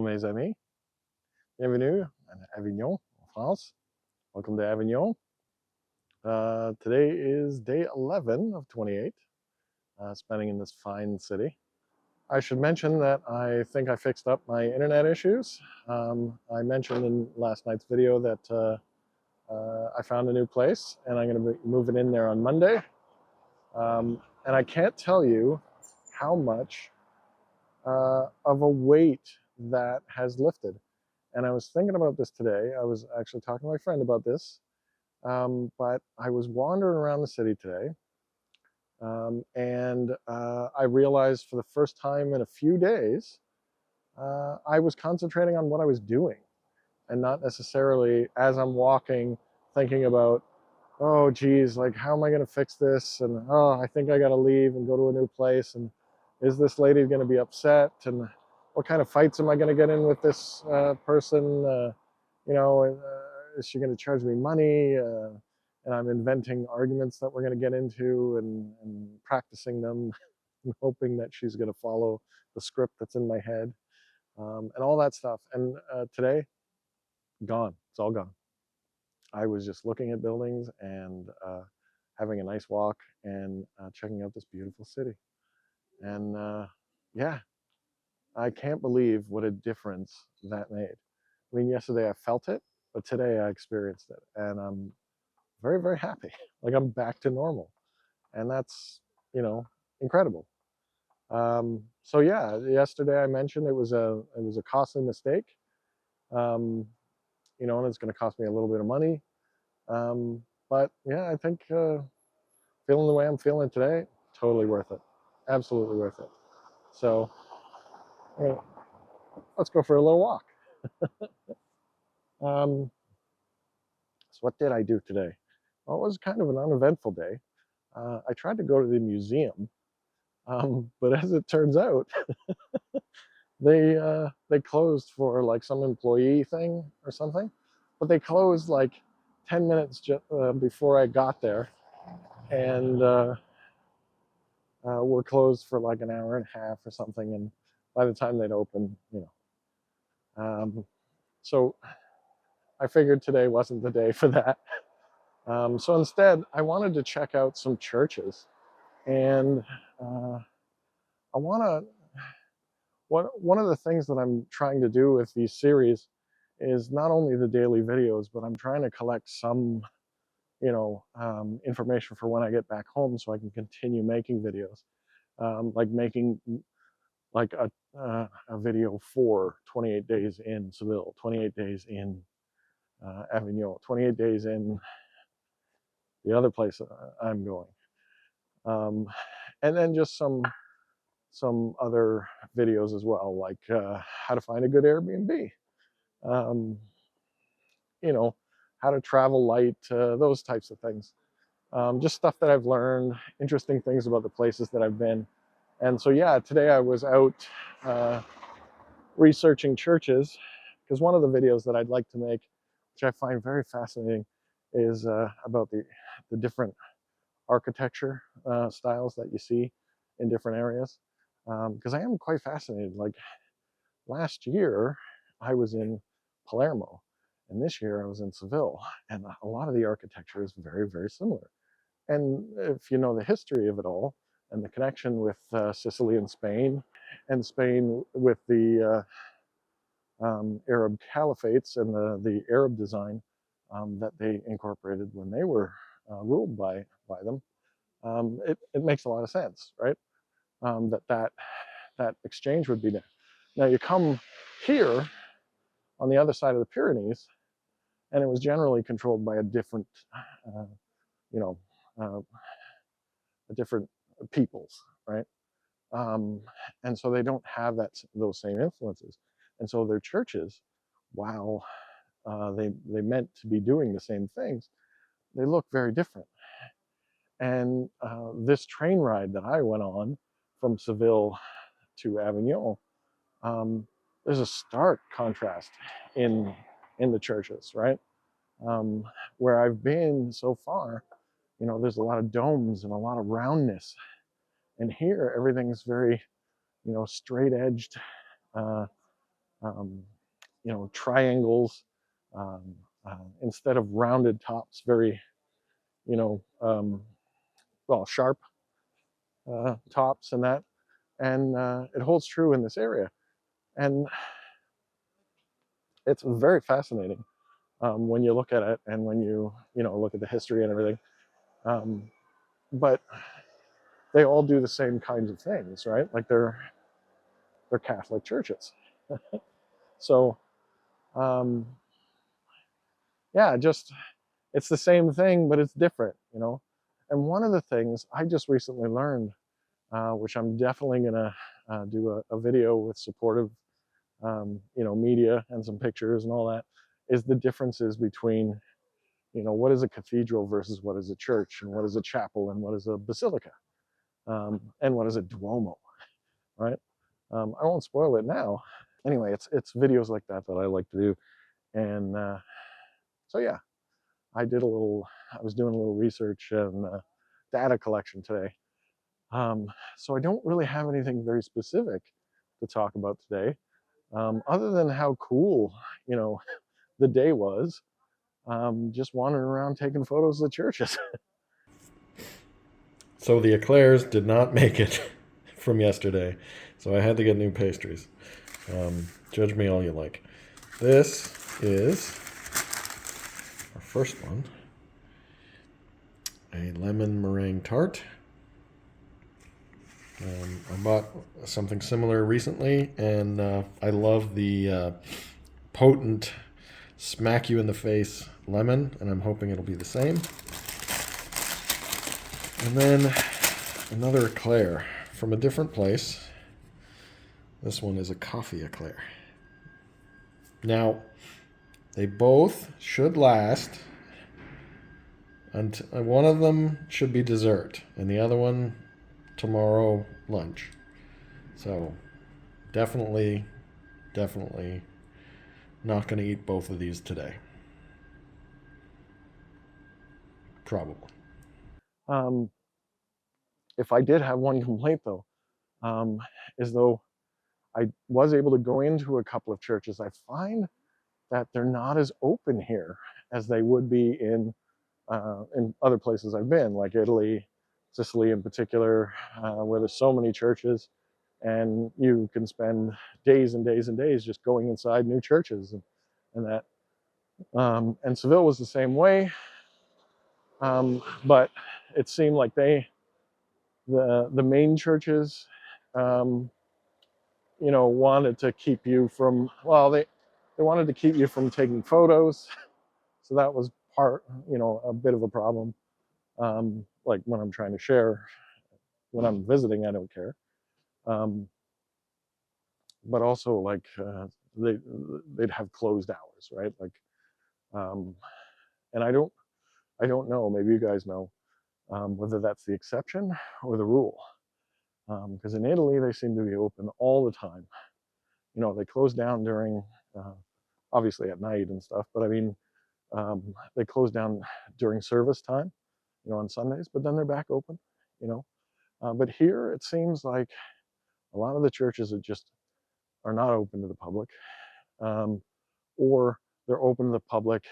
mes amis. Bienvenue à Avignon, en France. Welcome to Avignon. Today is day 11 of 28, spending in this fine city. I should mention that I think I fixed up my internet issues. I mentioned in last night's video that I found a new place and I'm going to be moving in there on Monday. And I can't tell you how much of a weight that has lifted. And I was thinking about this today. I was actually talking to my friend about this, but I was wandering around the city today, and I realized for the first time in a few days, I was concentrating on what I was doing and not necessarily as I'm walking thinking about, oh geez, like how am I going to fix this, and oh, I think I got to leave and go to a new place, and is this lady going to be upset, and what kind of fights am I going to get in with this person, is she going to charge me money, and I'm inventing arguments that we're going to get into and practicing them and hoping that she's going to follow the script that's in my head, and all that stuff. And today, gone. It's all gone. I was just looking at buildings and having a nice walk and checking out this beautiful city. And yeah, I can't believe what a difference that made. I mean, yesterday I felt it, but today I experienced it. And I'm very, very happy. Like I'm back to normal. And that's, incredible. So yeah, yesterday I mentioned it was a costly mistake. And it's going to cost me a little bit of money. But yeah, I think feeling the way I'm feeling today, totally worth it. Absolutely worth it. So let's go for a little walk. So what did I do today? Well, it was kind of an uneventful day. I tried to go to the museum, but as it turns out, they closed for like some employee thing or something. But they closed like 10 minutes before I got there, and were closed for like an hour and a half or something. And by the time they'd open, so I figured today wasn't the day for that. So instead, I wanted to check out some churches, and I want to. One of the things that I'm trying to do with these series is not only the daily videos, but I'm trying to collect some, information for when I get back home, so I can continue making videos, like making like a video for 28 days in Seville, 28 days in Avignon, 28 days in the other place I'm going, and then just some other videos as well, like how to find a good Airbnb, um, how to travel light, those types of things. Just stuff that I've learned, interesting things about the places that I've been. And so yeah, today I was out researching churches, because one of the videos that I'd like to make, which I find very fascinating, is about the different architecture styles that you see in different areas, because I am quite fascinated. Like last year I was in Palermo, and this year I was in Seville, and a lot of the architecture is very, very similar. And if you know the history of it all and the connection with Sicily and Spain with the Arab caliphates and the Arab design that they incorporated when they were ruled by them, it makes a lot of sense, right? That exchange would be there. Now you come here on the other side of the Pyrenees, and it was generally controlled by a different, you know, uh, a different peoples, right? And so they don't have those same influences, and so their churches, while they meant to be doing the same things, they look very different. And this train ride that I went on from Seville to Avignon, there's a stark contrast in the churches, right? Where I've been so far, there's a lot of domes and a lot of roundness, and here everything's very, straight edged, triangles instead of rounded tops, very, sharp tops and that. And it holds true in this area. And it's very fascinating when you look at it and when look at the history and everything. But they all do the same kinds of things, right? Like they're Catholic churches. So just it's the same thing, but it's different, And one of the things I just recently learned, which I'm definitely gonna do a video with supportive, media and some pictures and all that, is the differences between, what is a cathedral versus what is a church, and what is a chapel, and what is a basilica, and what is a duomo, right? I won't spoil it now. Anyway, it's videos like that I like to do, and so yeah, I was doing a little research and data collection today. So I don't really have anything very specific to talk about today, other than how cool, the day was. Just wandering around taking photos of the churches. So the eclairs did not make it from yesterday, so I had to get new pastries. Judge me all you like. This is our first one, a lemon meringue tart. I bought something similar recently, and I love the potent, smack you in the face lemon, and I'm hoping it'll be the same. And then another eclair from a different place. This one is a coffee eclair. Now, they both should last, and one of them should be dessert, and the other one tomorrow lunch. So definitely not going to eat both of these today. Probably. If I did have one complaint, though, is though I was able to go into a couple of churches, I find that they're not as open here as they would be in other places I've been, like Italy, Sicily in particular, where there's so many churches, and you can spend days and days and days just going inside new churches and that. And Seville was the same way, but it seemed like the main churches, wanted to keep you from, they wanted to keep you from taking photos, so that was a bit of a problem. Like when I'm trying to share, when I'm visiting, I don't care. But also like they'd have closed hours, right? Like, and I don't know. Maybe you guys know whether that's the exception or the rule. Because in Italy they seem to be open all the time. They close down during, obviously at night and stuff. But I mean, they close down during service time, on Sundays. But then they're back open. But here it seems like a lot of the churches are not open to the public, or they're open to the public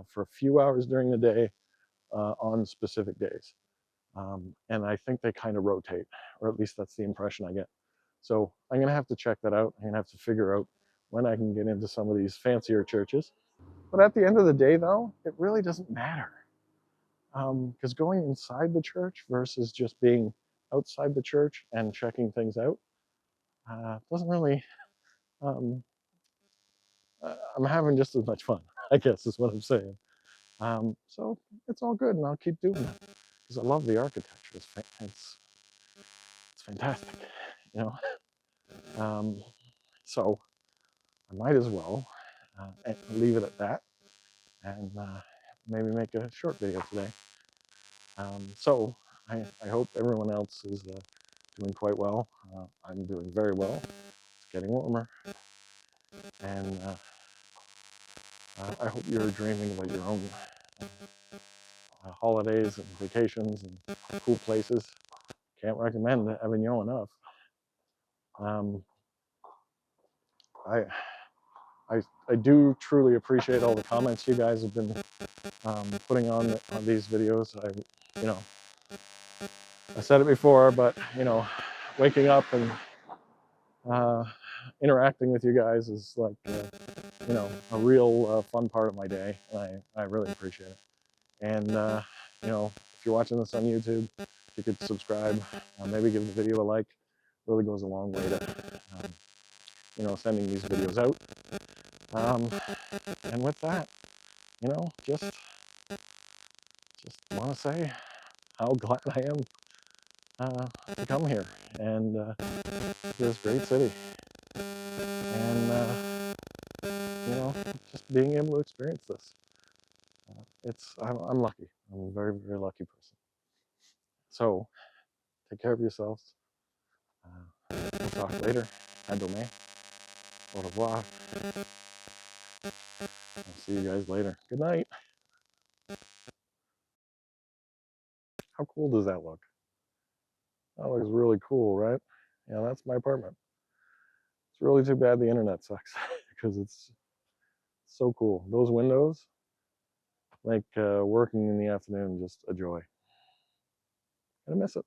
for a few hours during the day on specific days. And I think they kind of rotate, or at least that's the impression I get. So I'm going to have to check that out. I'm going to have to figure out when I can get into some of these fancier churches. But at the end of the day, though, it really doesn't matter. Because going inside the church versus just being outside the church and checking things out doesn't really, I'm having just as much fun, I guess is what I'm saying. So it's all good, and I'll keep doing it because I love the architecture. It's fantastic, you know. So I might as well leave it at that, and maybe make a short video today. So I hope everyone else is doing quite well. I'm doing very well. It's getting warmer, and I hope you're dreaming about your own holidays and vacations and cool places. Can't recommend Avignon enough. I I do truly appreciate all the comments you guys have been putting on these videos. You know, I said it before, but you know, waking up and interacting with you guys is like, you know, a real fun part of my day, and I really appreciate it. And you know, if you're watching this on YouTube, if you could subscribe, maybe give the video a like. It really goes a long way to, you know, sending these videos out. And with that, you know, just want to say how glad I am to come here and to this great city. And you know, just being able to experience this. I'm lucky. I'm a very, very lucky person. So take care of yourselves. We'll talk later. À demain. Au revoir. I'll see you guys later. Good night. How cool does that look? That looks really cool, right? Yeah, that's my apartment. It's really too bad the internet sucks because it's so cool. Those windows make working in the afternoon just a joy. I miss it.